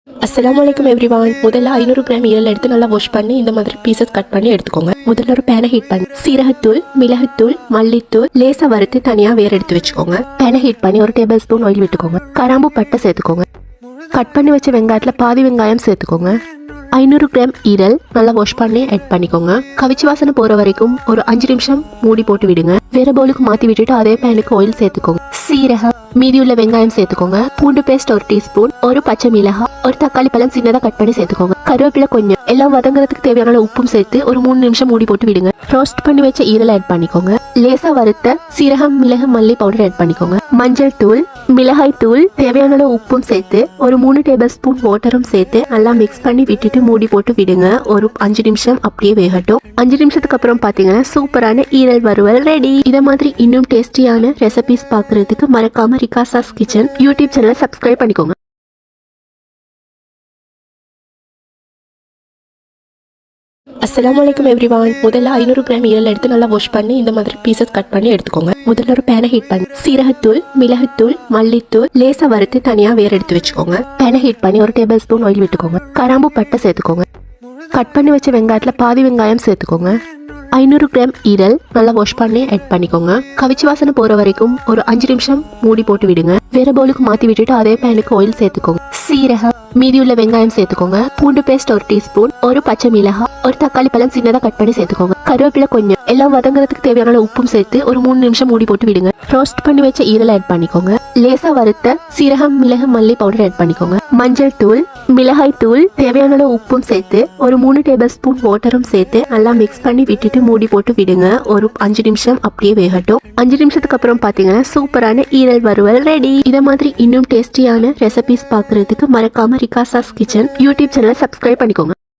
அஸ்ஸலாமு அலைக்கும் எவ்ரிவான். முதல்ல 500 கிராம் ஈரல் எடுத்து நல்லா வாஷ் பண்ணி இந்த மாதிரி பீசஸ் கட் பண்ணி எடுத்துக்கோங்க. முதல்ல ஒரு பேனை ஹீட் பண்ணி சீரகத்தூள், மிளகுத்தூள், மல்லித்தூள் லேசா வறுத்து தனியா வேற எடுத்து வச்சுக்கோங்க. பேனை ஹீட் பண்ணி 1 டேபிள் ஸ்பூன் ஆயில் விட்டுக்கோங்க. கிராம்பு பட்டை சேர்த்துக்கோங்க. கட் பண்ணி வச்ச வெங்காயத்துல பாதி வெங்காயம் சேர்த்துக்கோங்க. 500 கிராம் ஈரல் நல்லா வாஷ் பண்ணி ஆட் பண்ணிக்கோங்க. கவிச்சி வாசனை போற வரைக்கும் ஒரு 5 நிமிஷம் மூடி போட்டு விடுங்க. வேற பவுலுக்கு மாத்தி விட்டுட்டு அதே பேனுக்கு ஆயில் சேர்த்துக்கோங்க. சீரகம், மீதி உள்ள வெங்காயம் சேர்த்துக்கோங்க. பூண்டு பேஸ்ட் 1 டீஸ்பூன், ஒரு பச்சை மிளகாய், ஒரு தக்காளி பழம் சின்னதா கட் பண்ணி சேர்த்துக்கோங்க. கருவேப்பிலை கொஞ்சம், எல்லாம் வதங்குறதுக்கு தேவையான உப்பும் சேர்த்து ஒரு 3 நிமிஷம் மூடி போட்டு விடுங்க. ரோஸ்ட் பண்ணி வச்ச ஈரல் ஆட் பண்ணிக்கோங்க. லேசா வறுத்த சீரகம், மிளகு, மல்லி பவுடர் ஆட் பண்ணிக்கோங்க. மஞ்சள் தூள், மிளகாய் தூள், தேவையான உப்பும் சேர்த்து ஒரு 3 டேபிள் ஸ்பூன் வாட்டரும் சேர்த்து நல்லா மிக்ஸ் பண்ணி விட்டுட்டு மூடி போட்டு விடுங்க. ஒரு 5 நிமிஷம் அப்படியே வேகட்டும். 5 நிமிஷத்துக்கு அப்புறம் பாத்தீங்கன்னா சூப்பரான ஈரல் வறுவல் ரெடி. இத மாதிரி இன்னும் டேஸ்டியான ரெசிபிஸ் பாக்குறதுக்கு மறக்காம ரிகாசாஸ் கிச்சன் யூடியூப் சேனலை சப்ஸ்கிரைப் பண்ணிக்கோங்க. அஸ்ஸலாமு அலைக்கும் எவ்ரிவான். முதல்ல 500 கிராம் ஈரல் எடுத்து நல்லா வாஷ் பண்ணி இந்த மாதிரி பீசஸ் கட் பண்ணி எடுத்துக்கோங்க. முதல்ல ஒரு பேனை ஹீட் பண்ணி சீரகத்தூள், மிளகுத்தூள், மல்லித்தூள் லேசா வறுத்து தனியா வேற எடுத்து வச்சுக்கோங்க. பேனை ஹீட் பண்ணி 1 டேபிள் ஸ்பூன் ஆயில் விட்டுக்கோங்க. கிராம்பு பட்டை சேர்த்துக்கோங்க. கட் பண்ணி வச்ச வெங்காயத்துல பாதி வெங்காயம் சேர்த்துக்கோங்க. 500 கிராம் ஈரல் நல்லா வாஷ் பண்ணி ஆட் பண்ணிக்கோங்க. கவிச்சி வாசனை போற வரைக்கும் ஒரு 5 நிமிஷம் மூடி போட்டு விடுங்க. வேற பவுலுக்கு மாத்தி விட்டுட்டு அதே பேனுக்கு ஆயில் சேர்த்துக்கோங்க. சீரகம், மீதி உள்ள வெங்காயம் சேர்த்துக்கோங்க. பூண்டு பேஸ்ட் 1 டீஸ்பூன், ஒரு பச்சை மிளகாய், ஒரு தக்காளி பழம் சின்னதா கட் பண்ணி சேர்த்துக்கோங்க. கருவேப்பிலை கொஞ்சம், எல்லாம் வதங்குறதுக்கு தேவையான உப்பும் சேர்த்து ஒரு 3 நிமிஷம் மூடி போட்டு விடுங்க. ரோஸ்ட் பண்ணி வச்ச ஈரல் ஆட் பண்ணிக்கோங்க. லேசா வறுத்த சீரகம், மிளகு, மல்லி பவுடர் ஆட் பண்ணிக்கோங்க. மஞ்சள் தூள், மிளகாய் தூள், தேவையான உப்பும் சேர்த்து ஒரு 3 டேபிள் ஸ்பூன் வாட்டரும் சேர்த்து நல்லா மிக்ஸ் பண்ணி விட்டுட்டு மூடி போட்டு விடுங்க. ஒரு 5 நிமிஷம் அப்படியே வேகட்டும். 5 நிமிஷத்துக்கு அப்புறம் பாத்தீங்கன்னா சூப்பரான ஈரல் வறுவல் ரெடி. இத மாதிரி இன்னும் டேஸ்டியான ரெசிபிஸ் பாக்குறதுக்கு மறக்காம ரிகாசாஸ் கிச்சன் யூடியூப் சேனலை சப்ஸ்கிரைப் பண்ணிக்கோங்க.